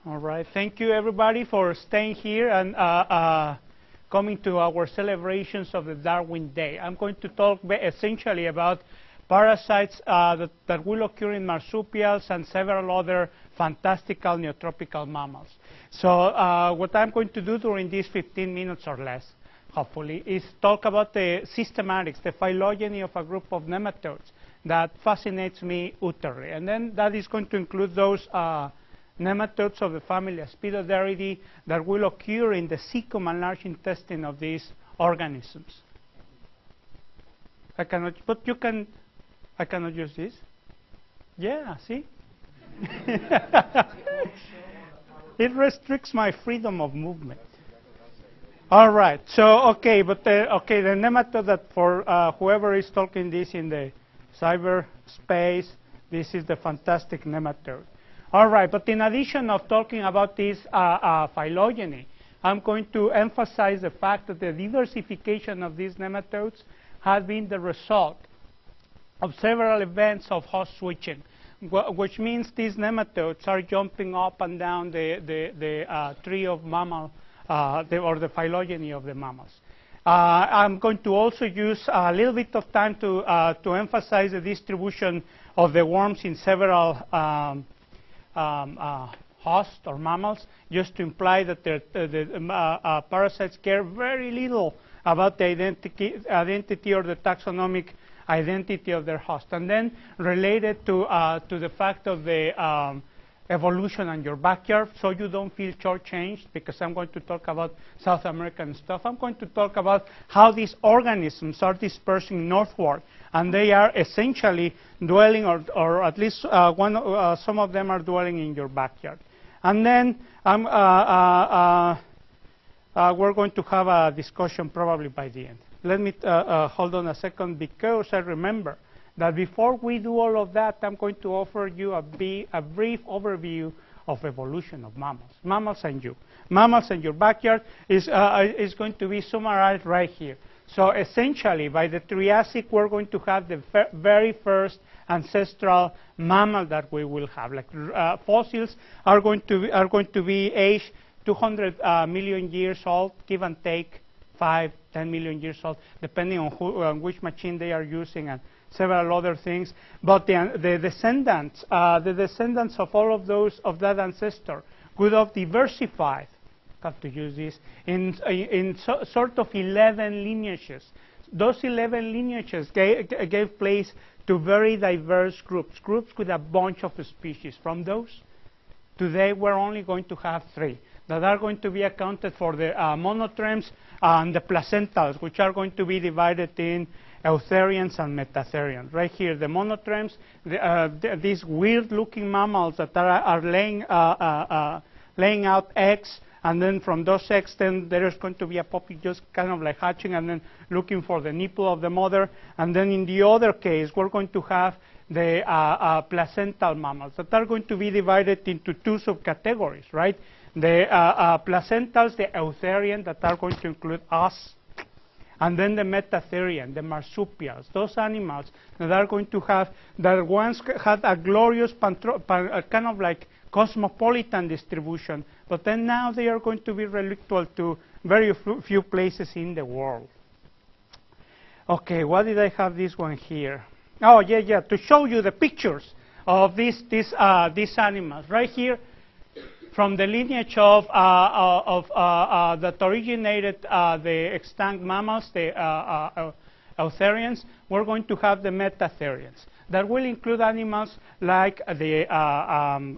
All right. Thank you, everybody, for staying here and coming to our celebrations of the Darwin Day. I'm going to talk essentially about parasites that will occur in marsupials and several other fantastical neotropical mammals. So what I'm going to do during these 15 minutes or less, hopefully, is talk about the systematics, the phylogeny of a group of nematodes that fascinates me utterly. And then that is going to include those nematodes of the family Aspidoderidae that will occur in the cecum and large intestine of these organisms. I cannot use this. Yeah, see? It restricts my freedom of movement. All right. So, okay, but the nematode that for whoever is talking this in the cyberspace, this is the fantastic nematode. All right, but in addition of talking about this phylogeny, I'm going to emphasize the fact that the diversification of these nematodes has been the result of several events of host switching, which means these nematodes are jumping up and down the tree of mammal, or the phylogeny of the mammals. I'm going to also use a little bit of time to emphasize the distribution of the worms in several hosts or mammals, just to imply that the parasites care very little about the identity or the taxonomic identity of their host. And then related to the fact of the evolution in your backyard, so you don't feel shortchanged, because I'm going to talk about South American stuff. I'm going to talk about how these organisms are dispersing northward, and they are essentially dwelling, or at least some of them are dwelling in your backyard. And then we're going to have a discussion probably by the end. Let me hold on a second, because I remember that before we do all of that, I'm going to offer you a brief overview of evolution of mammals. Mammals and you. Mammals and your backyard is going to be summarized right here. So essentially, by the Triassic, we're going to have the very first ancestral mammal that we will have. Like fossils are going to be aged 200 million years old, give and take 5, 10 million years old, depending on which machine they are using and several other things. But the descendants of all of those, of that ancestor, could have diversified, have to use this, in sort of 11 lineages. Those 11 lineages gave place to very diverse groups with a bunch of species. From those, today we're only going to have 3 that are going to be accounted for: the monotremes and the placentals, which are going to be divided in eutherians and metatherians. Right here, the monotremes, these weird-looking mammals that are laying out eggs, and then from those eggs, then there's going to be a puppy just kind of like hatching and then looking for the nipple of the mother. And then in the other case, we're going to have the placental mammals that are going to be divided into 2 subcategories, right? The placentals, the eutherian, that are going to include us, and then the metatherian, the marsupials, those animals that are going to have, that once had a glorious kind of like cosmopolitan distribution, but then now they are going to be relictual to very few places in the world. Okay, why did I have this one here? Oh, yeah, to show you the pictures of these animals. Right here, from the lineage of that originated the extinct mammals, the eutherians, we're going to have the metatherians. That will include animals like the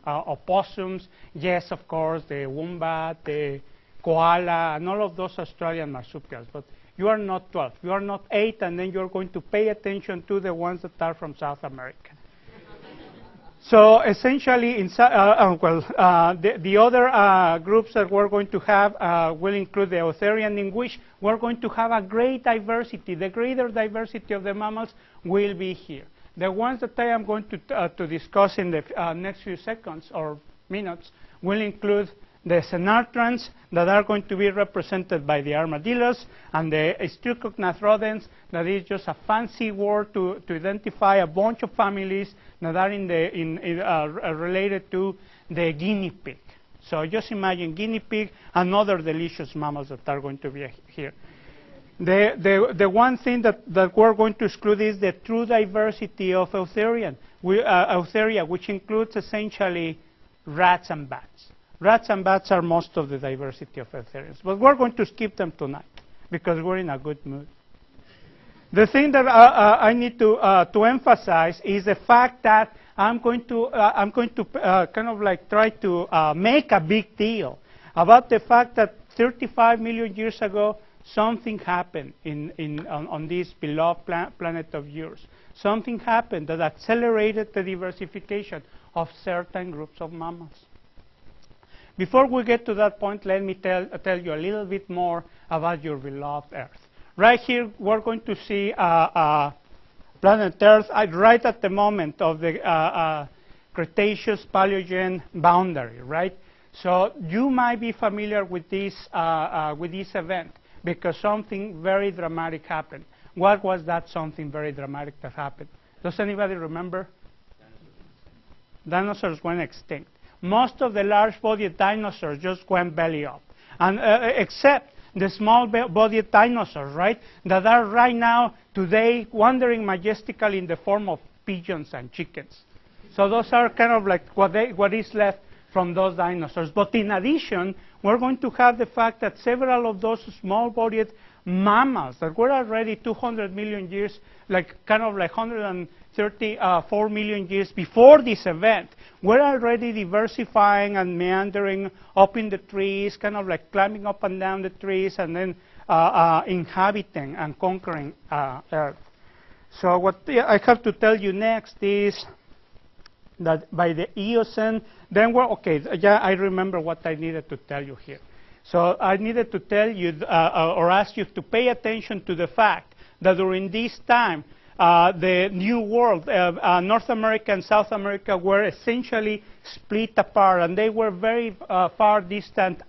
opossums, yes, of course, the wombat, the koala, and all of those Australian marsupials. But you are not 12. You are not 8, and then you're going to pay attention to the ones that are from South America. So essentially, the other groups that we're going to have will include the eutherian, in which we're going to have a great diversity. The greater diversity of the mammals will be here. The ones that I am going to discuss in the next few seconds or minutes will include the Xenarthrans, that are going to be represented by the armadillos, and the Strucognath rodents, that is just a fancy word to identify a bunch of families that are related to the guinea pig. So just imagine guinea pig and other delicious mammals that are going to be here. The one thing that we're going to exclude is the true diversity of Eutheria, which includes essentially rats and bats. Rats and bats are most of the diversity of Eutherians, but we're going to skip them tonight because we're in a good mood. The thing that I need to emphasize is the fact that I'm going to kind of like try to make a big deal about the fact that 35 million years ago something happened on this beloved planet of yours. Something happened that accelerated the diversification of certain groups of mammals. Before we get to that point, let me tell you a little bit more about your beloved Earth. Right here, we're going to see planet Earth right at the moment of the Cretaceous-Paleogene boundary, right? So you might be familiar with this event because something very dramatic happened. What was that something very dramatic that happened? Does anybody remember? Dinosaurs went extinct. Most of the large-bodied dinosaurs just went belly up, and except the small-bodied dinosaurs, right, that are right now, today, wandering majestically in the form of pigeons and chickens. So those are kind of like what is left from those dinosaurs. But in addition, we're going to have the fact that several of those small-bodied mammals that were already 200 million years, like kind of like 134 million years before this event, were already diversifying and meandering up in the trees, kind of like climbing up and down the trees, and then inhabiting and conquering Earth. So what I have to tell you next is that by the Eocene, then we're, okay, yeah, I remember what I needed to tell you here. So I needed to tell you or ask you to pay attention to the fact that during this time, the New World, North America and South America were essentially split apart, and they were very far distant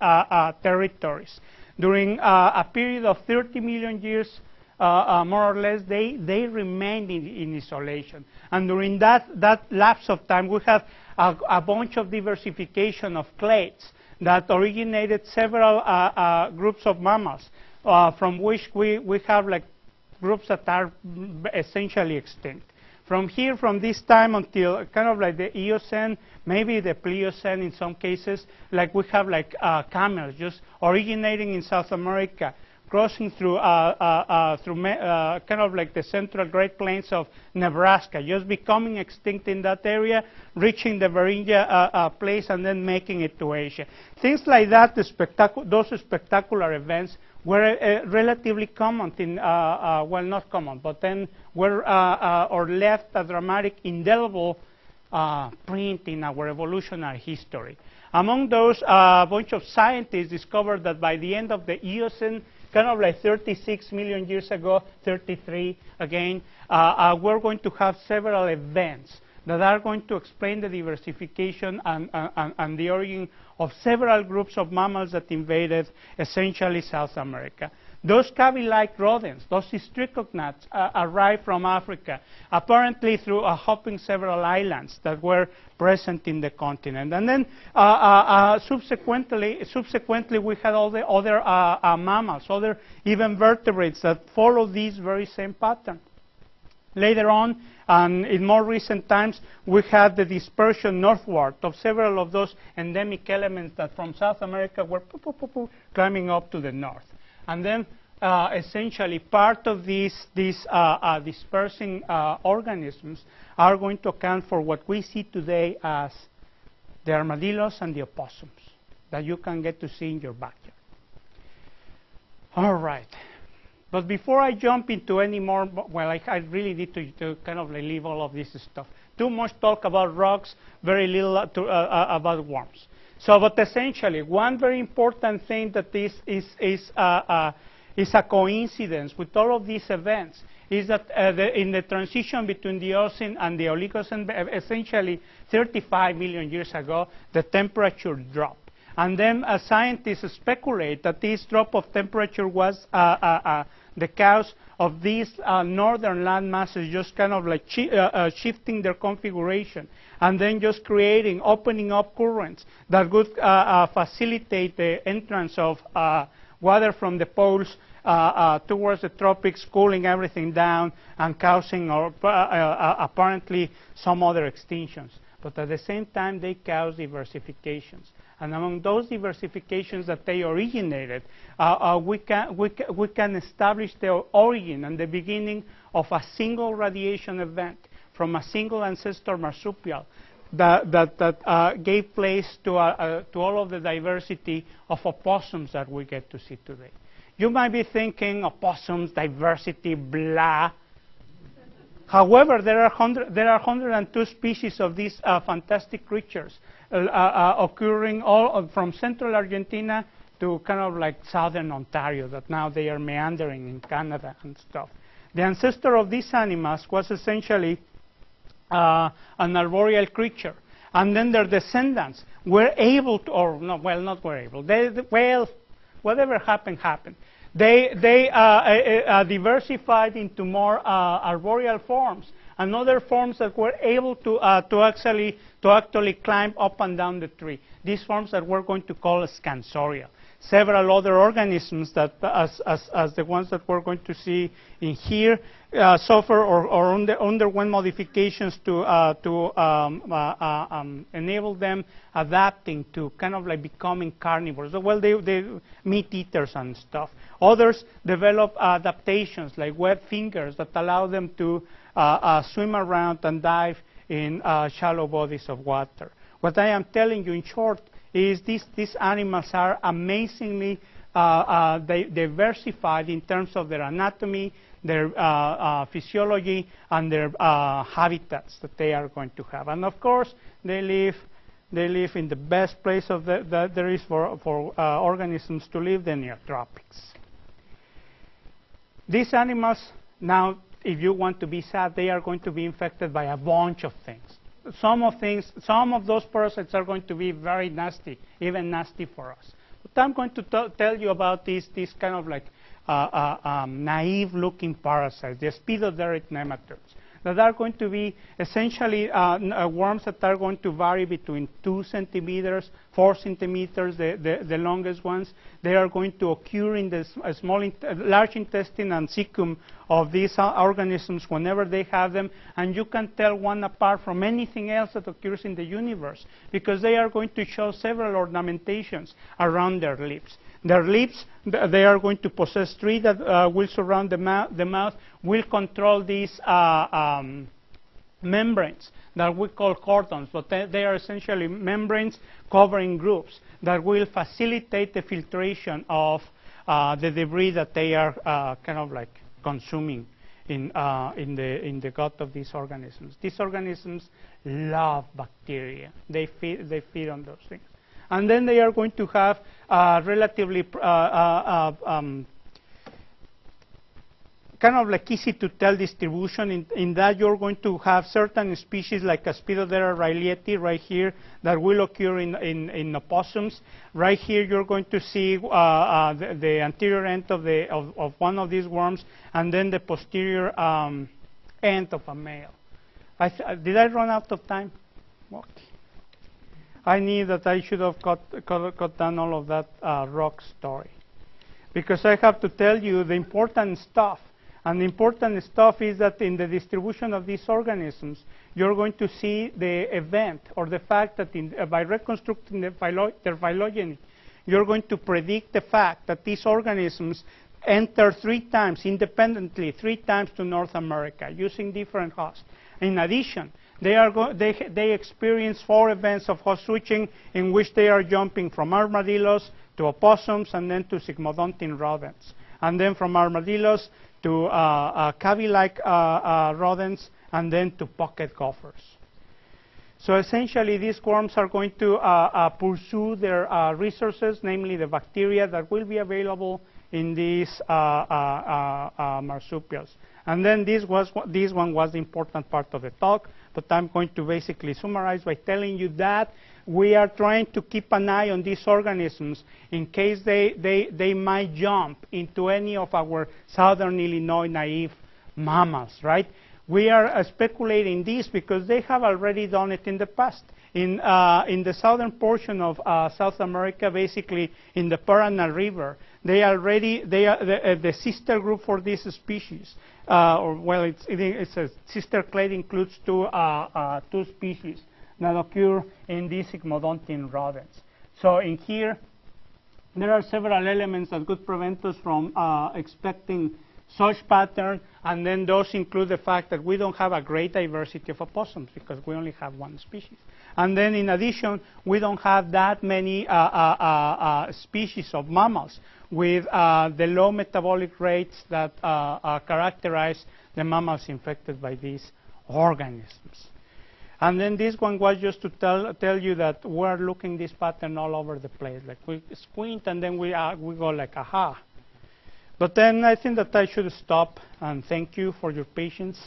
territories. During a period of 30 million years, more or less, they remained in isolation. And during that lapse of time, we have a bunch of diversification of clades that originated several groups of mammals, from which we have like groups that are essentially extinct. From this time until kind of like the Eocene, maybe the Pliocene in some cases, like we have like camels just originating in South America, crossing through kind of like the central Great Plains of Nebraska, just becoming extinct in that area, reaching the Beringia place, and then making it to Asia. Things like that, those spectacular events were relatively common in, well, not common, but then were or left a dramatic, indelible print in our evolutionary history. Among those, a bunch of scientists discovered that by the end of the Eocene, kind of like 36 million years ago, 33 again, we're going to have several events that are going to explain the diversification and the origin of several groups of mammals that invaded essentially South America. Those cabbie-like rodents, those Stricognaths, arrived from Africa, apparently through hopping several islands that were present in the continent. And then subsequently, we had all the other mammals, other even vertebrates that followed this very same pattern. Later on, and in more recent times, we had the dispersion northward of several of those endemic elements that from South America were climbing up to the north. And then essentially part of these dispersing organisms are going to account for what we see today as the armadillos and the opossums that you can get to see in your backyard. All right. But before I jump into any more, well, I really need to kind of leave all of this stuff. Too much talk about rocks, very little about worms. So, but essentially, one very important thing that is a coincidence with all of these events is that in the transition between the Eocene and the Oligocene, essentially 35 million years ago, the temperature dropped. And then scientists speculate that this drop of temperature was the cause of these northern land masses just kind of like shifting their configuration and then just opening up currents that would facilitate the entrance of water from the poles towards the tropics, cooling everything down and causing apparently some other extinctions. But at the same time, they cause diversifications. And among those diversifications that they originated, we can establish the origin and the beginning of a single radiation event from a single ancestor marsupial that gave place to all of the diversity of opossums that we get to see today. You might be thinking, opossums, diversity, blah. However, there are 102 species of these fantastic creatures occurring all from central Argentina to kind of like southern Ontario, that now they are meandering in Canada and stuff. The ancestor of these animals was essentially an arboreal creature. And then their descendants were able to, or no, well, not were able. Well, whatever happened, happened. They diversified into more arboreal forms and other forms that were able to actually climb up and down the tree. These forms that we're going to call scansorial. Several other organisms that, as the ones that we're going to see in here, suffer or underwent modifications to enable them adapting to kind of like becoming carnivores. Well, they meat eaters and stuff. Others develop adaptations like web fingers that allow them to swim around and dive in shallow bodies of water. What I am telling you in short is these animals are amazingly diversified in terms of their anatomy, their physiology, and their habitats that they are going to have. And of course, they live in the best place that there is for organisms to live, the neotropics. These animals, now, if you want to be sad, they are going to be infected by a bunch of things. Some of those parasites are going to be very nasty, even nasty for us. But I'm going to tell you about these kind of like naive-looking parasites, the spidoderate nematodes, that are going to be essentially worms that are going to vary between 2 centimeters, 4 centimeters, the longest ones. They are going to occur in the large intestine and cecum of these organisms whenever they have them, and you can tell one apart from anything else that occurs in the universe because they are going to show several ornamentations around their lips. Their lips, they are going to possess 3 that will surround the mouth, will control these membranes that we call cordons, but they are essentially membranes covering groups that will facilitate the filtration of the debris that they are kind of like consuming in the gut of these organisms. These organisms love bacteria. They feed on those things. And then they are going to have relatively kind of like easy to tell distribution in that you're going to have certain species like Aspidodera rileti right here that will occur in opossums. Right here you're going to see the anterior end of one of these worms and then the posterior end of a male. Did I run out of time? Okay. I knew that I should have cut down all of that rock story, because I have to tell you the important stuff. And the important stuff is that in the distribution of these organisms, you're going to see the event or the fact that by reconstructing their phylogeny, you're going to predict the fact that these organisms enter 3 times independently, 3 times to North America using different hosts. In addition, they experience 4 events of host switching in which they are jumping from armadillos to opossums and then to sigmodontine rodents, and then from armadillos to cavi-like rodents, and then to pocket gophers. So essentially, these worms are going to pursue their resources, namely the bacteria that will be available in these marsupials. And then this one was the important part of the talk, but I'm going to basically summarize by telling you that we are trying to keep an eye on these organisms in case they might jump into any of our southern Illinois naive mammals, right? We are speculating this because they have already done it in the past. In the southern portion of South America, basically in the Paraná River, the sister group for this species, it's a sister clade includes two species that occur in these sigmodontine rodents. So in here, there are several elements that could prevent us from expecting such pattern, and then those include the fact that we don't have a great diversity of opossums because we only have one species. And then in addition, we don't have that many species of mammals with the low metabolic rates that characterize the mammals infected by these organisms. And then this one was just to tell you that we're looking this pattern all over the place. Like we squint and then we go like, aha. But then I think that I should stop and thank you for your patience.